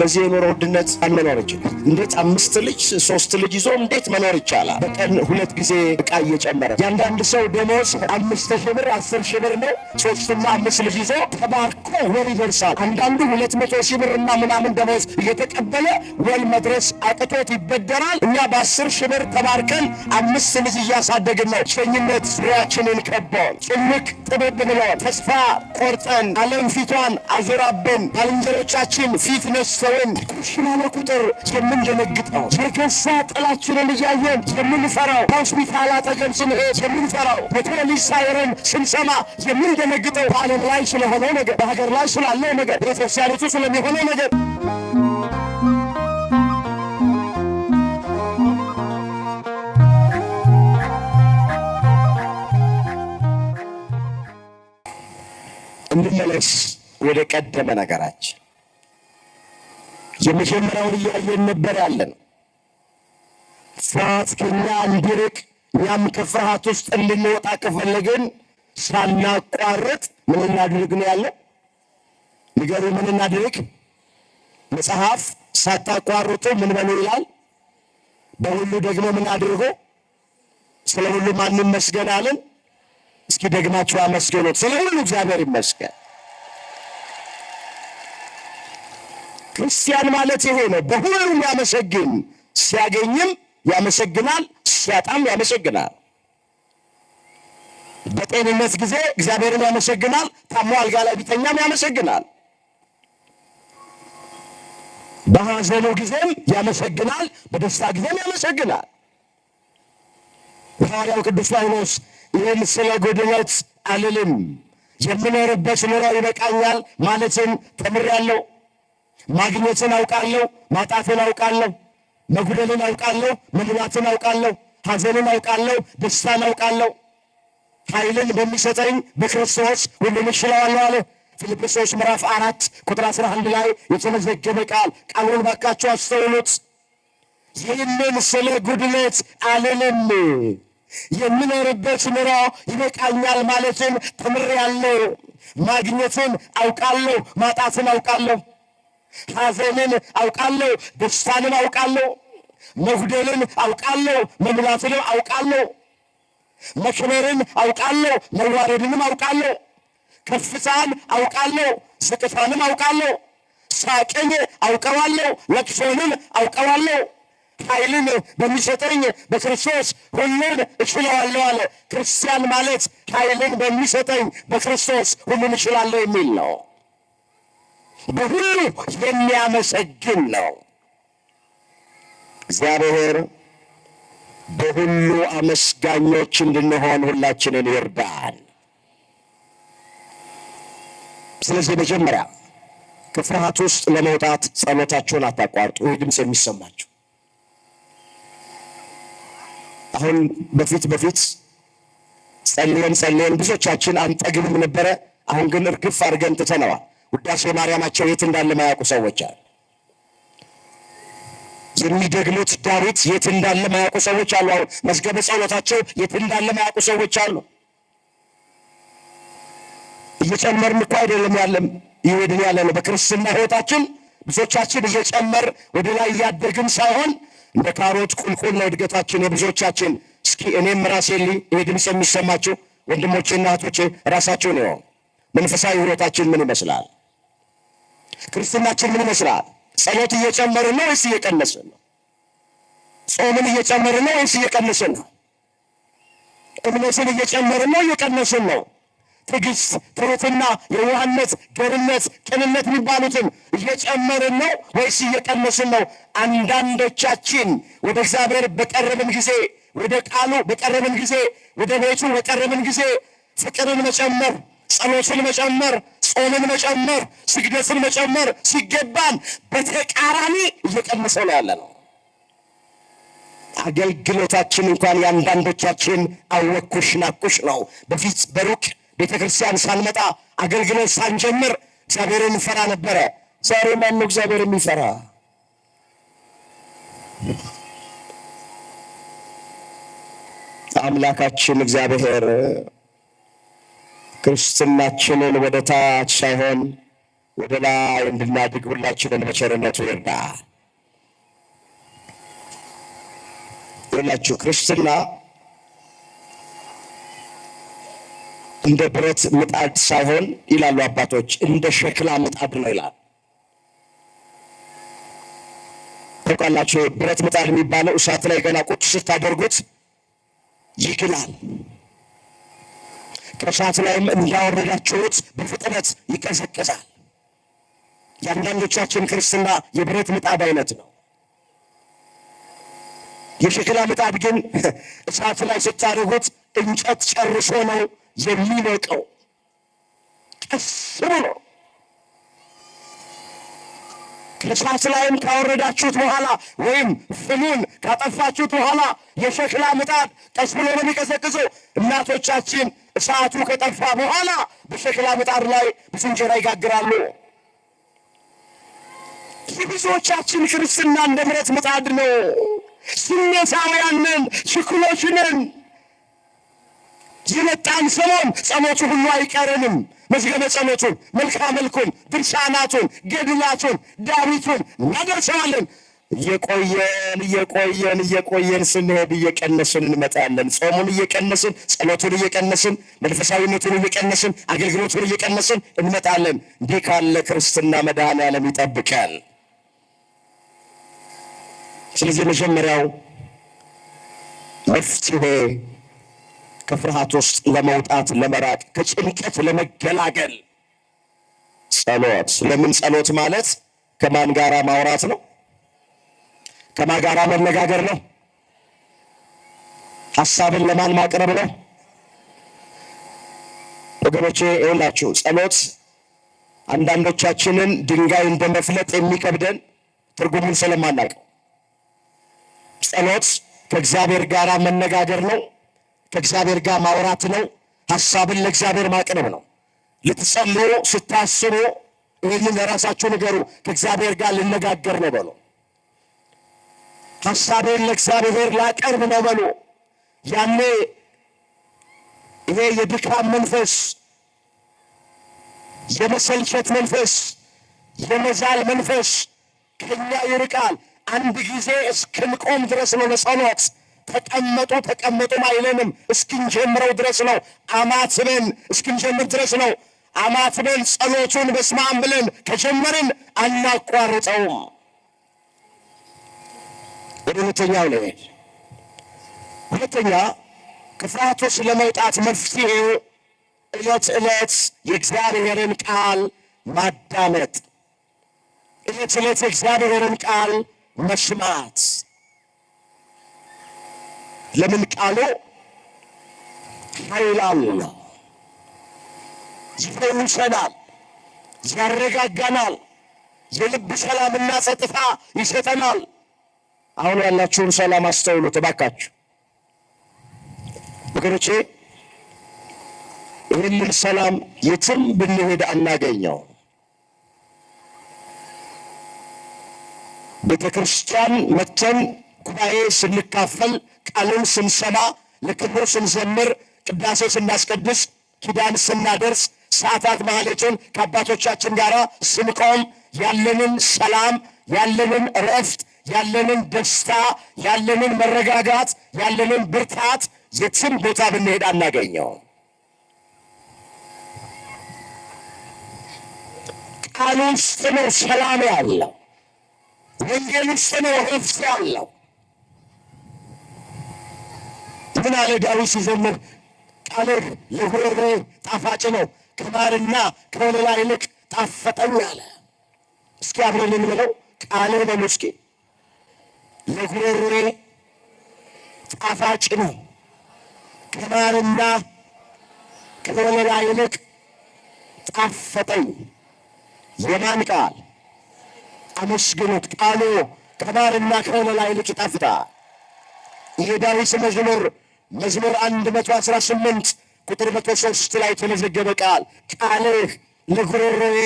በዚህ የኑሮ ውድነት መኖር ይችላል? እንዴት 5 ልጅ 3 ልጅ ይዞ እንዴት መኖር ይቻላል? በቀን 2 ጊዜ ዕቃ እየጨመረ ያንዳንድ ሰው ደሞዝ 5,000 ብር 10,000 ብር ነው። 3 እና 5 ልጅ ይዞ ተባርኮ ወር ይደርሳል። አንዳንዱ 200,000 ብር እና ምናምን ደሞዝ እየተቀበለ ወል መድረስ አቅቶት ይበደራል። እኛ በ10,000 ብር ተባርከን 5 ልጅ እያሳደግን ነው። ሸኝነት ዙሪያችንን ከቦን ጭንቅ ጥብብ ብሎን ተስፋ ቆርጠን ዓለም ፊቷን አዙራብን ባልንጀሮቻችን ፊት ነስተውን ሽማለ ቁጥር የምንደነግጠው የገዛ ጥላችንን እያየን የምንፈራው በሆስፒታል አጠገብ ስንሄድ የምንፈራው የፖሊስ ሳይረን ስንሰማ የምንደነግጠው በዓለም ላይ ስለሆነው ነገር፣ በሀገር ላይ ስላለው ነገር፣ ቤተክርስቲያኒቱ ስለሚሆነው ነገር እንመለስ ወደ ቀደመ ነገራችን። የመጀመሪያውን እያየን ነበር ያለን። ፍርሃት ከኛ እንዲርቅ እኛም ከፍርሃት ውስጥ እንድንወጣ ከፈለግን ሳናቋርጥ ምን እናድርግ ነው ያለ? ንገሩ፣ ምን እናድርግ? መጽሐፍ ሳታቋርጡ ምን በሉ ይላል? በሁሉ ደግሞ ምን አድርጎ ስለ ሁሉ ማን ይመስገን አለን? እስኪ ደግማችሁ አመስግኑት። ስለ ሁሉ እግዚአብሔር ይመስገን። ክርስቲያን ማለት ይሄ ነው። በሁሉም ያመሰግን፣ ሲያገኝም ያመሰግናል፣ ሲያጣም ያመሰግናል። በጤንነት ጊዜ እግዚአብሔርን ያመሰግናል፣ ታሞ አልጋ ላይ ቢተኛም ያመሰግናል። በሐዘኑ ጊዜም ያመሰግናል፣ በደስታ ጊዜም ያመሰግናል። ሐዋርያው ቅዱስ ጳውሎስ ይህን ስለ ጉድለት አልልም፣ የምኖርበት ኑሮ ይበቃኛል ማለትን ተምሬያለሁ። ማግኘትን አውቃለሁ፣ ማጣትን አውቃለሁ፣ መጉደልን አውቃለሁ፣ መሙላትን አውቃለሁ፣ ሐዘንን አውቃለሁ፣ ደስታን አውቃለሁ። ኃይልን በሚሰጠኝ በክርስቶስ ሁሉን እችላለሁ አለ። ፊልጵስዩስ ምዕራፍ 4 ቁጥር 11 ላይ የተመዘገበ ቃል። ቃሉን ባካችሁ አስተውሉት። ይህንን ስለ ጉድለት አልልም፣ የምኖርበት ኑሮ ይበቃኛል ማለትን ተምሬያለሁ። ማግኘትን አውቃለሁ፣ ማጣትን አውቃለሁ፣ ሐዘንን አውቃለሁ፣ ደስታንን አውቃለሁ፣ መጉደልን አውቃለሁ፣ መሙላትንም አውቃለሁ፣ መክበርን አውቃለሁ፣ መዋረድንም አውቃለሁ፣ ከፍታን አውቃለሁ፣ ዝቅታንም አውቃለሁ፣ ሳቅን አውቀዋለሁ፣ ለቅሶንም አውቀዋለሁ። ኃይልን በሚሰጠኝ በክርስቶስ ሁሉን እችላለሁ አለ። ክርስቲያን ማለት ኃይልን በሚሰጠኝ በክርስቶስ ሁሉን እችላለሁ የሚል ነው። በሁሉ የሚያመሰግን ነው። እግዚአብሔር በሁሉ አመስጋኞች እንድንሆን ሁላችንን ይርዳን። ስለዚህ መጀመሪያ ከፍርሃት ውስጥ ለመውጣት ጸሎታችሁን አታቋርጡ። ይህ ድምፅ የሚሰማችሁ አሁን በፊት ጸልየን ብዙዎቻችን አንጠግብም ነበረ። አሁን ግን እርግፍ አድርገን ትተነዋል። ውዳሴ ማርያማቸው የት እንዳለ ማያውቁ ሰዎች አሉ። የሚደግሙት ዳዊት የት እንዳለ ማያውቁ ሰዎች አሉ። አሁን መዝገበ ጸሎታቸው የት እንዳለ ማያውቁ ሰዎች አሉ። እየጨመርን እኮ አይደለም ያለም ይወድን ያለ ነው። በክርስትና ሕይወታችን ብዙዎቻችን እየጨመር ወደ ላይ እያደግን ሳይሆን እንደ ካሮት ቁልቁል ነው እድገታችን የብዙዎቻችን። እስኪ እኔም ራሴ ይሄ ድምፅ የሚሰማችሁ ወንድሞቼና እህቶቼ ራሳችሁ ነው። መንፈሳዊ ሕይወታችን ምን ይመስላል? ክርስትናችን ምን ይመስላል? ጸሎት እየጨመርን ነው ወይስ እየቀነስን ነው? ጾምን እየጨመርን ነው ወይስ እየቀነስን ነው? እምነትን እየጨመርን ነው እየቀነስን ነው? ትዕግስት፣ ትሕትና፣ የዋህነት፣ ገርነት፣ ቅንነት የሚባሉትን እየጨመርን ነው ወይስ እየቀነስን ነው? አንዳንዶቻችን ወደ እግዚአብሔር በቀረብን ጊዜ፣ ወደ ቃሉ በቀረብን ጊዜ፣ ወደ ቤቱ በቀረብን ጊዜ ፍቅርን መጨመር፣ ጸሎትን መጨመር፣ ጾምን መጨመር፣ ስግደትን መጨመር ሲገባን በተቃራኒ እየቀነሰ ነው ያለ ነው። አገልግሎታችን እንኳን የአንዳንዶቻችን አወኩሽ ናኩሽ ነው። በፊት በሩቅ ቤተ ክርስቲያን ሳንመጣ አገልግሎት ሳንጀምር እግዚአብሔርን እንፈራ ነበረ። ዛሬ ማነው እግዚአብሔር የሚፈራ? አምላካችን እግዚአብሔር ክርስትናችንን ወደ ታች ሳይሆን ወደ ላይ እንድናድግ ሁላችንን በቸርነቱ ይርዳ። ሁላችሁ ክርስትና እንደ ብረት ምጣድ ሳይሆን ይላሉ አባቶች፣ እንደ ሸክላ ምጣድ ነው ይላል። ታውቃላችሁ፣ ብረት ምጣድ የሚባለው እሳት ላይ ገና ቁጭ ስታደርጉት ይግላል። ከእሳት ላይም እንዳወረዳችሁት በፍጥነት ይቀዘቅዛል። የአንዳንዶቻችን ክርስትና የብረት ምጣድ አይነት ነው። የሸክላ ምጣድ ግን እሳት ላይ ስታደርጉት እንጨት ጨርሶ ነው የሚሞቀው። ቀስ ብሎ ከእሳት ላይም ካወረዳችሁት በኋላ ወይም ፍሙን ካጠፋችሁት በኋላ የሸክላ ምጣድ ቀስ ብሎ ነው የሚቀዘቅዘው። እናቶቻችን እሳቱ ከጠፋ በኋላ በሸክላ ምጣድ ላይ ብዙ እንጀራ ይጋግራሉ። የብዙዎቻችን ክርስትና እንደ ብረት ምጣድ ነው። ስሜታውያንን፣ ችኩሎችንን የመጣን ሰሞን ጸሎቱ ሁሉ አይቀረንም። መዝገበ ጸሎቱን፣ መልክዓ መልኩን፣ ድርሳናቱን፣ ገድላቱን፣ ዳዊቱን እናደርሰዋለን። እየቆየን ስንሄድ እየቀነስን እንመጣለን። ጾሙን እየቀነስን፣ ጸሎቱን እየቀነስን፣ መንፈሳዊነቱን እየቀነስን፣ አገልግሎቱን እየቀነስን እንመጣለን። እንዲህ ካለ ክርስትና መድኃኔዓለም ይጠብቀን። ስለዚህ መጀመሪያው መፍትሄ ከፍርሃት ውስጥ ለመውጣት ለመራቅ፣ ከጭንቀት ለመገላገል ጸሎት። ለምን ጸሎት ማለት ከማን ጋራ ማውራት ነው? ከማን ጋራ መነጋገር ነው? ሐሳብን ለማን ማቅረብ ነው? ወገኖቼ ይኸውላችሁ፣ ጸሎት አንዳንዶቻችንን ድንጋይ እንደመፍለጥ የሚከብደን ትርጉሙን ስለማናውቀው፣ ጸሎት ከእግዚአብሔር ጋር መነጋገር ነው። ከእግዚአብሔር ጋር ማውራት ነው። ሐሳብን ለእግዚአብሔር ማቅረብ ነው። ልትጸልዩ ስታስቡ ይህንን ለራሳችሁ ንገሩ። ከእግዚአብሔር ጋር ልነጋገር ነው በሉ። ሐሳቤን ለእግዚአብሔር ላቀርብ ነው በሉ። ያኔ ይሄ የድካም መንፈስ፣ የመሰልቸት መንፈስ፣ የመዛል መንፈስ ከኛ ይርቃል። አንድ ጊዜ እስክንቆም ድረስ ነው ለጸሎት። ተቀመጡም አይለንም፣ እስክንጀምረው ድረስ ነው። አማትበን እስክንጀምር ድረስ ነው። አማትበን ጸሎቱን በስመ አብ ብለን ከጀመርን አናቋርጠውም። ወደ ሁለተኛው ልሄድ። ሁለተኛ ከፍርሃት ውስጥ ለመውጣት መፍትሄው ዕለት ዕለት የእግዚአብሔርን ቃል ማዳመጥ፣ ዕለት ዕለት የእግዚአብሔርን ቃል መስማት። ለምን? ቃሉ ኃይል አለው። ይፈውሰናል፣ ያረጋጋናል፣ የልብ ሰላምና ጸጥታ ይሰጠናል። አሁን ያላችሁን ሰላም አስተውሉት እባካችሁ ወገኖቼ። ይህንን ሰላም የትም ብንሄድ አናገኘው። ቤተ ክርስቲያን መተን ጉባኤ ስንካፈል፣ ቃልን ስንሰማ፣ ለክብሩ ስንዘምር፣ ቅዳሴ ስናስቀድስ፣ ኪዳን ስናደርስ፣ ሰዓታት ማህሌቱን ከአባቶቻችን ጋር ስንቆም ያለንን ሰላም፣ ያለንን እረፍት፣ ያለንን ደስታ፣ ያለንን መረጋጋት፣ ያለንን ብርታት የትም ቦታ ብንሄድ አናገኘው። ቃሉ ውስጥ ነው ሰላም ያለው። ወንጌል ውስጥ ነው እረፍት ያለው። ምን አለ ዳዊት ሲዘምር? ቃልህ ለጉሮሮዬ ጣፋጭ ነው፣ ከማርና ከወለላ ይልቅ ጣፈጠኝ አለ። እስኪ አብረን እንበለው። ቃልህ በሉ እስኪ። ለጉሮሮዬ ጣፋጭ ነው፣ ከማርና ከወለላ ይልቅ ጣፈጠኝ። የማን ቃል? አመስግኑት። ቃሉ ከማርና ከወለላ ይልቅ ይጣፍጣል። የዳዊት መዝሙር 118 ቁጥር 103 ላይ የተመዘገበ ቃል። ቃልህ ለጉሮሮዬ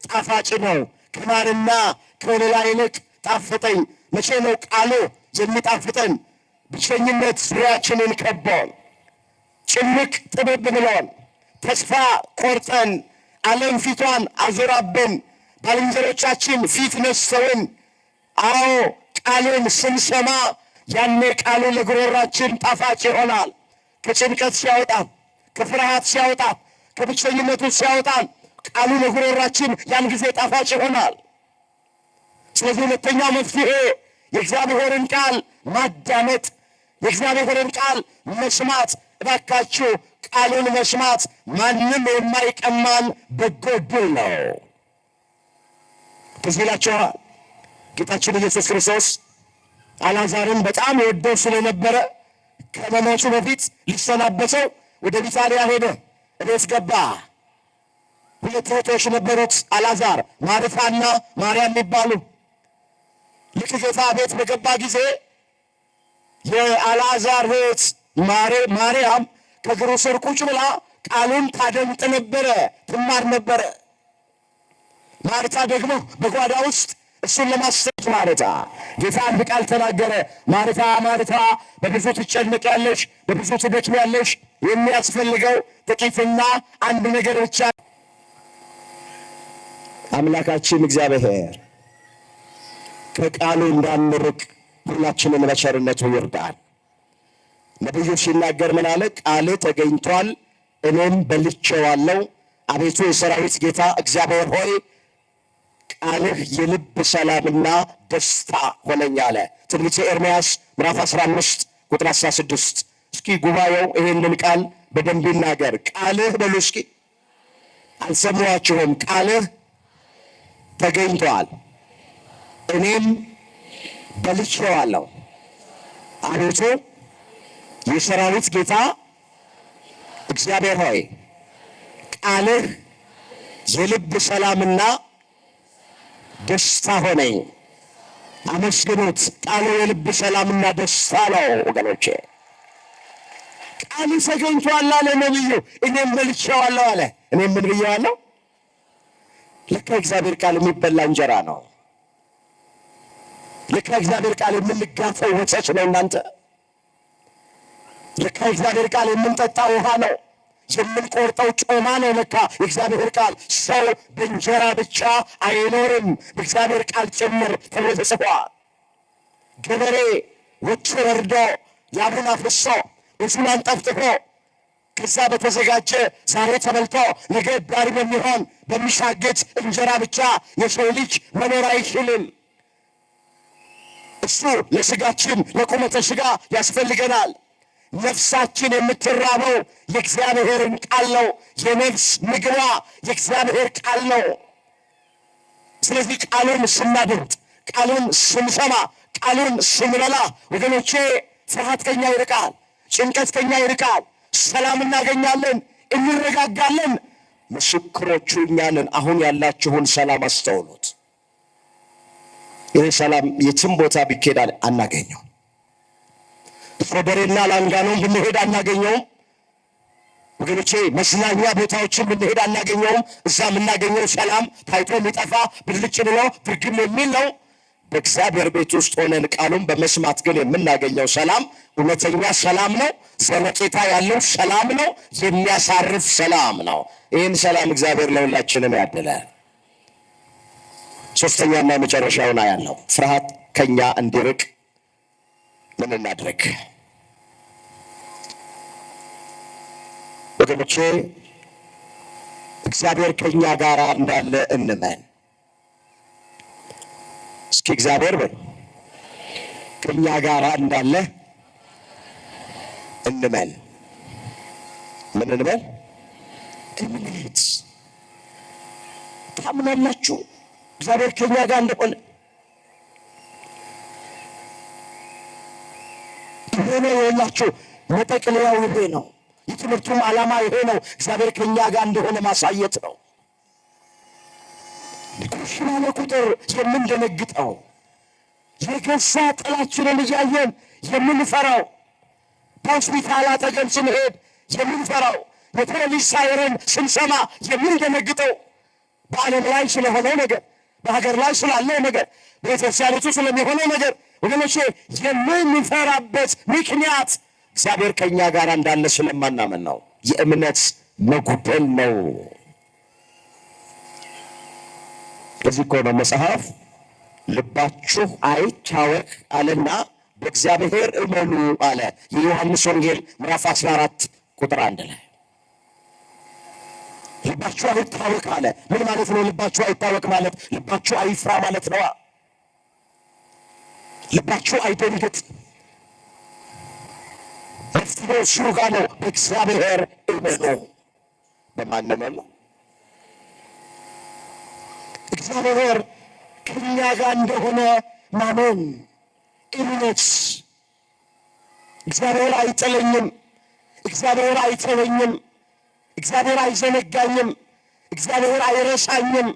ጣፋጭ ነው፣ ከማርና ከወለላ ይልቅ ጣፈጠኝ። መቼ ነው ቃሉ የሚጣፍጠን? ብቸኝነት ዙሪያችንን ከቦን፣ ጭንቅ ጥብብ ብሎን፣ ተስፋ ቆርጠን፣ ዓለም ፊቷን አዙራብን፣ ባልንጀሮቻችን ፊት ነስተውን፣ አዎ ቃሉን ስንሰማ ያኔ ቃሉ ለጉሮሯችን ጣፋጭ ይሆናል። ከጭንቀት ሲያወጣን፣ ከፍርሃት ሲያወጣን፣ ከብቸኝነቱ ሲያወጣን ቃሉ ለጉሮሯችን ያን ጊዜ ጣፋጭ ይሆናል። ስለዚህ ሁለተኛው መፍትሄ የእግዚአብሔርን ቃል ማዳመጥ፣ የእግዚአብሔርን ቃል መስማት። እባካችሁ ቃሉን መስማት ማንም የማይቀማን በጎ ዕድል ነው። ትዝ ይላችኋል ጌታችን ኢየሱስ ክርስቶስ አልዓዛርን በጣም የወደው ስለነበረ ከመሞቱ በፊት ሊሰናበተው ወደ ቢታንያ ሄደ። እቤት ገባ። ሁለት እህቶች ነበሩት፣ አልዓዛር ማርታና ማርያም የሚባሉ። ልክ ጌታ ቤት በገባ ጊዜ የአልዓዛር እህት ማርያም ከእግሩ ስር ቁጭ ብላ ቃሉን ታደምጥ ነበረ፣ ትማር ነበረ። ማርታ ደግሞ በጓዳ ውስጥ እሱን ለማሰብ ማርታ ጌታ አንድ ቃል ተናገረ። ማርታ ማርታ በብዙ ትጨነቂያለሽ፣ በብዙ ትደክሚያለሽ፣ የሚያስፈልገው ጥቂትና አንድ ነገር ብቻ። አምላካችን እግዚአብሔር ከቃሉ እንዳንርቅ ሁላችንን በቸርነቱ ይርዳል። ነቢዩ ሲናገር ምን አለ? ቃል ተገኝቷል፣ እኔም በልቼዋለሁ። አቤቱ የሰራዊት ጌታ እግዚአብሔር ሆይ ቃልህ የልብ ሰላምና ደስታ ሆነኝ አለ። ትንቢተ ኤርምያስ ምዕራፍ 15 ቁጥር 16። እስኪ ጉባኤው ይሄንን ቃል በደንብ ይናገር። ቃልህ በሉ እስኪ። አልሰማችሁም? ቃልህ ተገኝቷል፣ እኔም በልቼዋለሁ። አቤቱ የሰራዊት ጌታ እግዚአብሔር ሆይ ቃልህ የልብ ሰላምና ደስታ ሆነኝ። አመስግኑት። ቃሉ የልብ ሰላምና ደስታ ነው ወገኖቼ። ቃሉ ተገኝቷል አለ ነቢዩ፣ እኔም በልቼዋለሁ አለ። እኔም ምን ብዬዋለሁ? ልክ እግዚአብሔር ቃል የሚበላ እንጀራ ነው። ልክ እግዚአብሔር ቃል የምንጋፈው ወተት ነው። እናንተ ልክ እግዚአብሔር ቃል የምንጠጣ ውሃ ነው፣ የምንቆርጠው ጮማ ነው። ለካ የእግዚአብሔር ቃል ሰው በእንጀራ ብቻ አይኖርም በእግዚአብሔር ቃል ጭምር ተብሎ ተጽፏል። ገበሬ ወጥቶ ወርዶ ላቡን አፍሶ ብዙን አንጠፍጥፎ ከዛ በተዘጋጀ ዛሬ ተበልቶ ነገ ዳሪ በሚሆን በሚሻግት እንጀራ ብቻ የሰው ልጅ መኖር አይችልም። እሱ ለስጋችን ለቁመተ ስጋ ያስፈልገናል። ነፍሳችን የምትራበው የእግዚአብሔርን ቃል ነው። የነፍስ ምግቧ የእግዚአብሔር ቃል ነው። ስለዚህ ቃሉን ስናደምጥ፣ ቃሉን ስንሰማ፣ ቃሉን ስንበላ ወገኖቼ ፍርሃት ከኛ ይርቃል፣ ጭንቀት ከኛ ይርቃል፣ ሰላም እናገኛለን፣ እንረጋጋለን። ምስክሮቹ እኛ ነን። አሁን ያላችሁን ሰላም አስተውሉት። ይህ ሰላም የትም ቦታ ቢኬድ አናገኘው። ሶደሬና ላንጋኖም ብንሄድ አናገኘውም ወገኖቼ። መዝናኛ ቦታዎችን ብንሄድ አናገኘውም። እዛ የምናገኘው ሰላም ታይቶ የሚጠፋ ብልጭ ብሎ ትርግም የሚል ነው። በእግዚአብሔር ቤት ውስጥ ሆነን ቃሉን በመስማት ግን የምናገኘው ሰላም እውነተኛ ሰላም ነው። ዘለቄታ ያለው ሰላም ነው። የሚያሳርፍ ሰላም ነው። ይህን ሰላም እግዚአብሔር ለሁላችንም ያድለን። ሶስተኛና የመጨረሻውና ያለው ፍርሃት ከኛ እንዲርቅ ምን እናድርግ? ወገኖቼ እግዚአብሔር ከኛ ጋር እንዳለ እንመን። እስኪ እግዚአብሔር ከኛ ጋር እንዳለ እንመን። ምን እንበል? እምነት። ታምናላችሁ እግዚአብሔር ከኛ ጋር እንደሆነ? ይሄ ነው የላችሁ መጠቅለያው ይሄ ነው። የትምህርቱም ዓላማ ይሄ ነው። እግዚአብሔር ከኛ ጋር እንደሆነ ማሳየት ነው። ባለ ቁጥር የምንደነግጠው የገዛ ጥላችንን እያየን የምንፈራው፣ በሆስፒታል አጠገብ ስንሄድ የምንፈራው፣ የፖሊስ ሳይረን ስንሰማ የምንደነግጠው በዓለም ላይ ስለሆነው ነገር፣ በሀገር ላይ ስላለው ነገር፣ በቤተክርስቲያኒቱ ስለሚሆነው ነገር ወገኖቼ የምንፈራበት ምክንያት እግዚአብሔር ከኛ ጋር እንዳለ ስለማናመን ነው። የእምነት መጉደል ነው። ለዚህ እኮ ነው መጽሐፍ ልባችሁ አይታወክ አለና በእግዚአብሔር እመኑ አለ። የዮሐንስ ወንጌል ምዕራፍ 14 ቁጥር 1 ላይ ልባችሁ አይታወክ አለ። ምን ማለት ነው? ልባችሁ አይታወክ ማለት ልባችሁ አይፍራ ማለት ነው። ልባችሁ አይደንግጥ። መፍትሄው እሱ ጋር ነው። በእግዚአብሔር እመኑ። በማን እመኑ? እግዚአብሔር ከእኛ ጋር እንደሆነ ማመን፣ እምነት። እግዚአብሔር አይጥለኝም፣ እግዚአብሔር አይተወኝም፣ እግዚአብሔር አይዘነጋኝም፣ እግዚአብሔር አይረሳኝም፣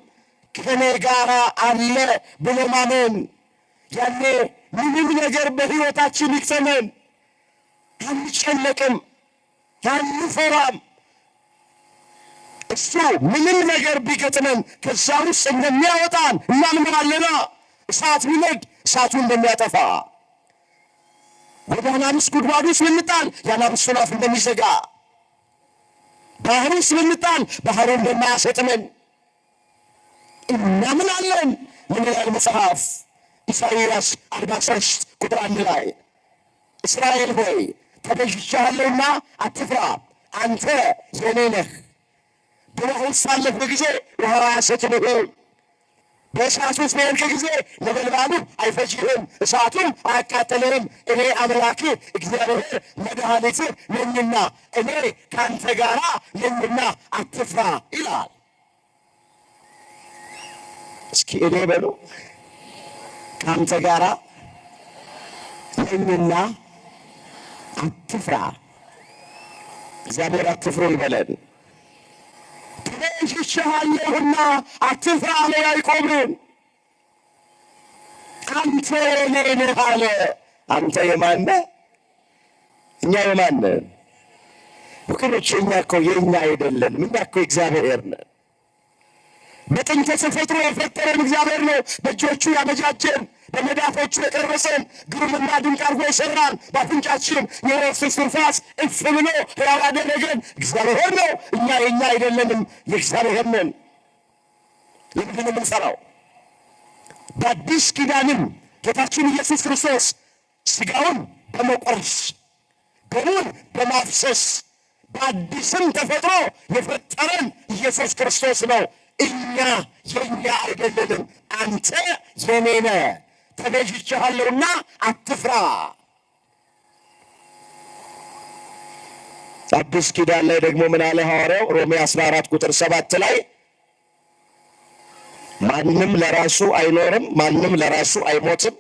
ከኔ ጋር አለ ብሎ ማመን። ያኔ ምንም ነገር በሕይወታችን ይግጠመን አንጨነቅም፣ አንፈራም። እሱ ምንም ነገር ቢገጥመን ከዛ ውስጥ እንደሚያወጣን እናምናለና። እሳት ቢነድ እሳቱ እንደሚያጠፋ፣ ወደ አናብስት ጉድጓድ ውስጥ ብንጣል የአናብስቱን አፍ እንደሚዘጋ፣ ባህር ውስጥ ብንጣል ባህሩ እንደማያሰጥመን እናምናለን። ምን ይላል መጽሐፍ? ኢሳይያስ 43 ቁጥር 1 ላይ እስራኤል ሆይ ተቤዥቼሃለሁና አትፍራ፣ አንተ የኔ ነህ። በውኃ ውስጥ ባለፍህ ጊዜ ውኃው አያሰጥምህም፣ በእሳት ውስጥ በሄድክ ጊዜ ነበልባሉ አይፈጅህም፣ እሳቱም አያቃጥልህም። እኔ አምላክህ እግዚአብሔር መድኃኒትህ ነኝና እኔ ከአንተ ጋር ነኝና አትፍራ ይላል። እስኪ እኔ በሉ ከአንተ ጋር ነኝና አትፍራ። እግዚአብሔር አትፍሩ ይበለን። ተቤዥቼሃለሁና አትፍራ አለ ያዕቆብን። አንተ የኔ ነህ አለ። አንተ የማን ነህ? እኛ የማን ነን? ወገኖች እኛ እኮ የእኛ አይደለንም። እኛ እኮ እግዚአብሔር ነን። በጥንተ ተፈጥሮ የፈጠረን እግዚአብሔር ነው። በእጆቹ ያበጃጀን፣ በመዳፎቹ የቀረጸን፣ ግሩምና ድንቅ አድርጎ የሠራን፣ በአፍንጫችን የነፍስ እስትንፋስ እፍ ብሎ ሕያው ያደረገን እግዚአብሔር ነው። እኛ የእኛ አይደለንም፣ የእግዚአብሔር ነን። ለምንድን ነው የምንሠራው? በአዲስ ኪዳንም ጌታችን ኢየሱስ ክርስቶስ ሥጋውን በመቆረስ ደሙን በማፍሰስ በአዲስም ተፈጥሮ የፈጠረን ኢየሱስ ክርስቶስ ነው። እኛ የእኛ አይደለንም። አንተ የኔ ነህ፣ ተቤዥቼሃለሁና አትፍራ። አዲስ ኪዳን ላይ ደግሞ ምን አለ ሐዋርያው? ሮሜ 14 ቁጥር 7 ላይ ማንም ለራሱ አይኖርም፣ ማንም ለራሱ አይሞትም።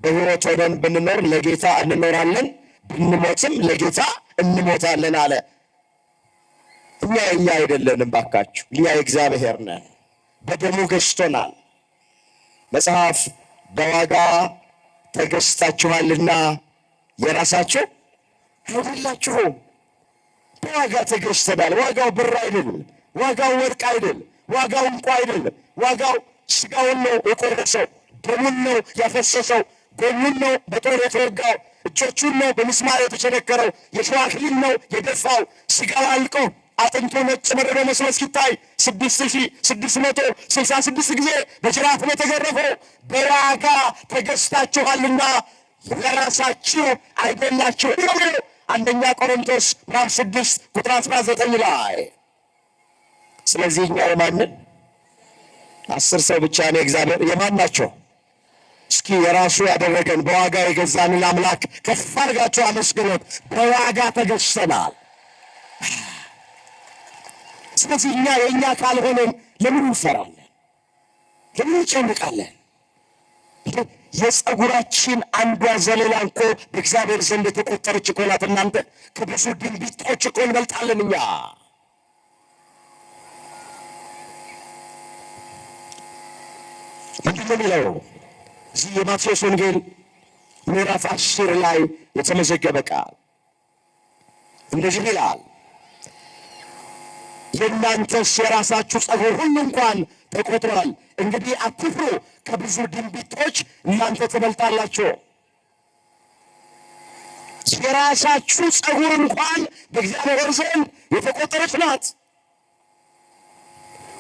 በሕይወት ሆነን ብንኖር ለጌታ እንኖራለን፣ ብንሞትም ለጌታ እንሞታለን አለ። እኛ የእኛ አይደለንም ባካችሁ፣ እኛ የእግዚአብሔር ነን። በደሙ ገዝቶናል። መጽሐፍ በዋጋ ተገዝታችኋልና የራሳችሁ አይደላችሁም። በዋጋ ተገዝተናል። ዋጋው ብር አይደለም፣ ዋጋው ወርቅ አይደለም፣ ዋጋው እንቁ አይደለም። ዋጋው ሥጋውን ነው የቆረሰው፣ ደሙን ነው ያፈሰሰው፣ ጎኑን ነው በጦር የተወጋው፣ እጆቹን ነው በምስማር የተቸነከረው፣ የሸዋ አክሊል ነው የደፋው። ሥጋው አልቆ አጥንቱ ነጭ በረዶ መስሎ እስኪታይ 6666 ጊዜ በጅራፍ ነው የተገረፈው። በዋጋ ተገዝታችኋልና ለራሳችሁ አይደላችሁ። አንደኛ ቆሮንቶስ ምዕራፍ 6 ቁጥር 19 ላይ። ስለዚህ እኛ የማንን 10 ሰው ብቻ ነው እግዚአብሔር የማን ናቸው? እስኪ የራሱ ያደረገን በዋጋ የገዛንን አምላክ ከፍ አድርጋችሁ አመስግኑት። በዋጋ ተገዝተናል። ስለዚህ እኛ የእኛ ካልሆነን ለምን እንፈራለን? ለምን እንጨንቃለን? የፀጉራችን አንዷ ዘለላ እኮ በእግዚአብሔር ዘንድ የተቆጠረች እኮ ናት። እናንተ ከብዙ ድንቢጦች እኮ እንበልጣለን እኛ። ምንድን ነው የሚለው እዚህ የማቴዎስ ወንጌል ምዕራፍ 10 ላይ የተመዘገበ ቃል? እንደዚህ ይላል፣ የእናንተስ የራሳችሁ ፀጉር ሁሉ እንኳን ተቆጥሯል። እንግዲህ አትፍሩ፣ ከብዙ ድንቢጦች እናንተ ትበልጣላችሁ። የራሳችሁ ፀጉር እንኳን በእግዚአብሔር ዘንድ የተቆጠረች ናት።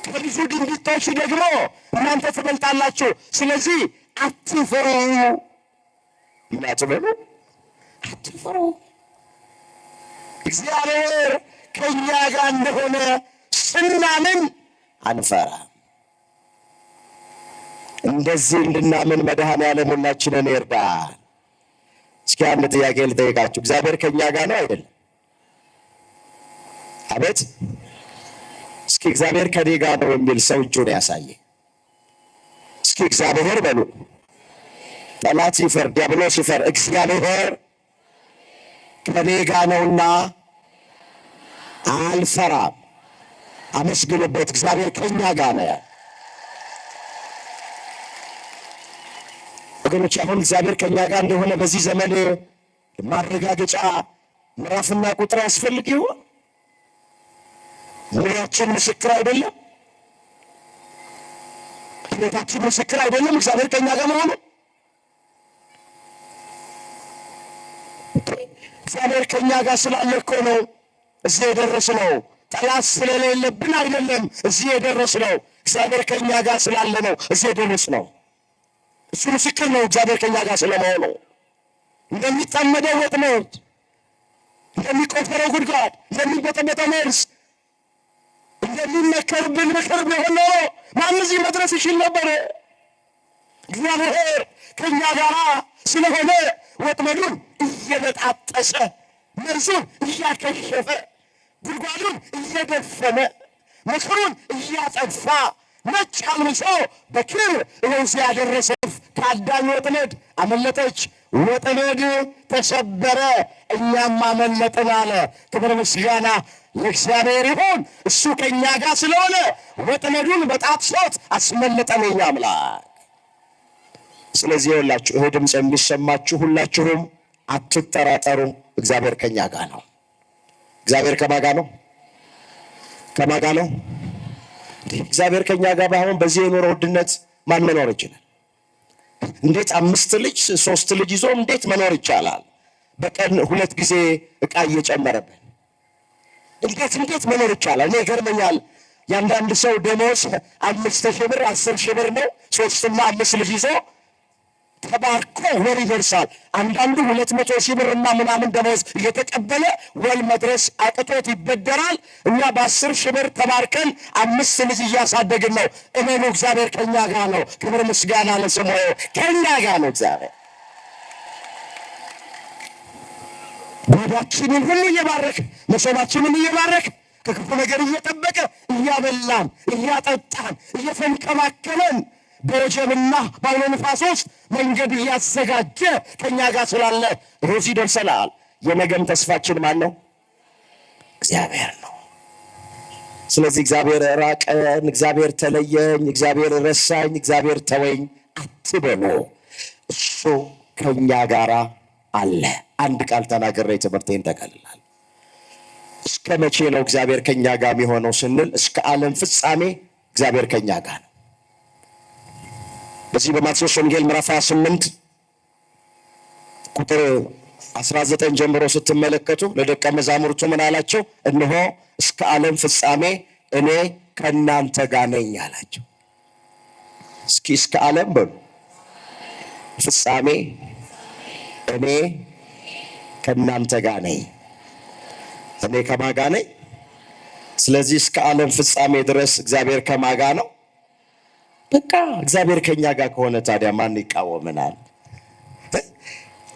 ከብዙ ድንቢጦች ደግሞ እናንተ ትበልጣላችሁ። ስለዚህ አትፍሩ። ምን አትበሉ? አትፍሩ። እግዚአብሔር ከእኛ ጋር እንደሆነ ስናምን አንፈራም። እንደዚህ እንድናምን መድኃኔዓለም ሁላችንን ይርዳል። እስኪ አንድ ጥያቄ ልጠይቃችሁ። እግዚአብሔር ከእኛ ጋር ነው አይደለም? አቤት። እስኪ እግዚአብሔር ከኔ ጋር ነው የሚል ሰው እጁን ያሳየ። እስኪ እግዚአብሔር በሉ። ጠላት ሲፈር፣ ዲያብሎስ ሲፈር፣ እግዚአብሔር ከኔ ጋር ነውና አልፈራም። አመስግኑበት። እግዚአብሔር ከኛ ጋር ነው። ወገኖች አሁን እግዚአብሔር ከኛ ጋር እንደሆነ በዚህ ዘመን ማረጋገጫ ምዕራፍና ቁጥር ያስፈልግ ይሆን? ኑሯችን ምስክር አይደለም? ሕይወታችን ምስክር አይደለም? እግዚአብሔር ከኛ ጋር መሆኑ። እግዚአብሔር ከኛ ጋር ስላለ እኮ ነው እዚህ የደረስነው። ጠላት ስለሌለብን አይደለም እዚህ የደረስነው። እግዚአብሔር ከኛ ጋር ስላለ ነው እዚህ የደረስነው። እሱ ምስክር ነው እግዚአብሔር ከኛ ጋር ስለመሆኑ። እንደሚጠመደው ወጥመድ፣ እንደሚቆፈረው ጉድጓድ፣ እንደሚበጠበጠው መርዝ፣ እንደሚመከርብን ምክር ቢሆን ኖሮ ማን እዚህ መድረስ ይችል ነበር? እግዚአብሔር ከኛ ጋር ስለሆነ ወጥመዱን እየበጣጠሰ፣ መርዙን እያከሸፈ፣ ጉድጓዱን እየደፈነ፣ ምክሩን እያጠፋ ነጭ አልብሶ በክብር እዚህ ያደረሰው ከአዳኝ ወጥመድ አመለጠች። ወጥመድ ተሰበረ፣ እኛም አመለጥን አለ። ክብር ምስጋና ለእግዚአብሔር ይሁን። እሱ ከእኛ ጋር ስለሆነ ወጥመዱን በጣጥሶት አስመለጠን የኛ አምላክ። ስለዚህ ይኸውላችሁ ይሄ ድምፅ የሚሰማችሁ ሁላችሁም አትጠራጠሩ፣ እግዚአብሔር ከእኛ ጋር ነው። እግዚአብሔር ከማን ጋር ነው? ከማን ጋር ነው? እግዚአብሔር ከኛ ጋር ባይሆን በዚህ የኑሮ ውድነት ማን መኖር ይችላል? እንዴት 5 ልጅ 3 ልጅ ይዞ እንዴት መኖር ይቻላል? በቀን 2 ጊዜ ዕቃ እየጨመረብን እንዴት መኖር ይቻላል? እኔ ይገርመኛል። የአንዳንድ ሰው ደሞዝ 5,000 ብር 10,000 ብር ነው። 3 እና 5 ልጅ ይዞ ተባርኮ ወር ይደርሳል። አንዳንዱ 200,000 ብር እና ምናምን ደሞዝ እየተቀበለ ወል መድረስ አቅቶት ይበደራል። እኛ በ10,000 ብር ተባርከን 5 ልጅ እያሳደግን ነው። እመኑ እግዚአብሔር ከኛ ጋር ነው። ክብር ምስጋና ለስሙ። ከኛ ጋር ነው እግዚአብሔር። ጓዳችንን ሁሉ እየባረክ፣ መሶባችንን እየባረክ፣ ከክፉ ነገር እየጠበቀ፣ እያበላን፣ እያጠጣን፣ እየተንከባከበን፣ በወጀብና በአውሎ ነፋስ ውስጥ መንገድ እያዘጋጀ ከኛ ጋር ስላለ እዚህ ደርሰናል። የነገም ተስፋችን ማን ነው? እግዚአብሔር ነው። ስለዚህ እግዚአብሔር ራቀን፣ እግዚአብሔር ተለየኝ፣ እግዚአብሔር ረሳኝ፣ እግዚአብሔር ተወኝ አትበሉ። እሱ ከኛ ጋር አለ። አንድ ቃል ተናግሬ ትምህርቴን ጠቀልላለሁ። እስከ መቼ ነው እግዚአብሔር ከኛ ጋር የሚሆነው ስንል እስከ ዓለም ፍጻሜ እግዚአብሔር ከኛ ጋር ነው። በዚህ በማቴዎስ ወንጌል ምዕራፍ 28 ቁጥር 19 ጀምሮ ስትመለከቱ ለደቀ መዛሙርቱ ምን አላቸው? እነሆ እስከ ዓለም ፍጻሜ እኔ ከእናንተ ጋር ነኝ አላቸው። እስኪ እስከ ዓለም በሉ ፍጻሜ እኔ ከእናንተ ጋር ነኝ። እኔ ከማን ጋር ነኝ? ስለዚህ እስከ ዓለም ፍጻሜ ድረስ እግዚአብሔር ከማን ጋር ነው? በቃ እግዚአብሔር ከኛ ጋር ከሆነ ታዲያ ማን ይቃወመናል?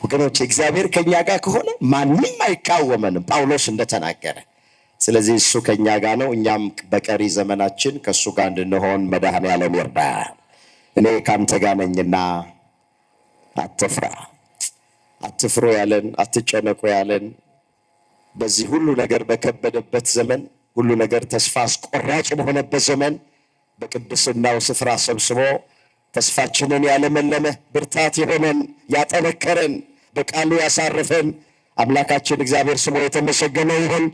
ወገኖች እግዚአብሔር ከኛ ጋር ከሆነ ማንም አይቃወመንም፣ ጳውሎስ እንደተናገረ። ስለዚህ እሱ ከኛ ጋር ነው። እኛም በቀሪ ዘመናችን ከእሱ ጋር እንድንሆን መድኃኔዓለም ይርዳል። እኔ ከአንተ ጋር ነኝና አትፍራ፣ አትፍሩ ያለን፣ አትጨነቁ ያለን በዚህ ሁሉ ነገር በከበደበት ዘመን፣ ሁሉ ነገር ተስፋ አስቆራጭ በሆነበት ዘመን በቅድስናው ስፍራ ሰብስቦ ተስፋችንን ያለመለመ ብርታት የሆነን ያጠነከረን በቃሉ ያሳረፈን አምላካችን እግዚአብሔር ስሙ የተመሰገነ ይሁን።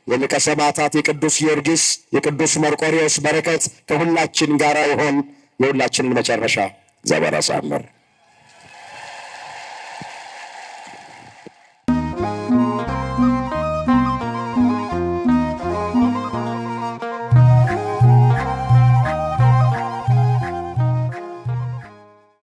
የሊቀ ሰማዕታት የቅዱስ ጊዮርጊስ የቅዱስ መርቆሬዎስ በረከት ከሁላችን ጋር ይሁን። የሁላችንን መጨረሻ እግዚአብሔር ያሳምር።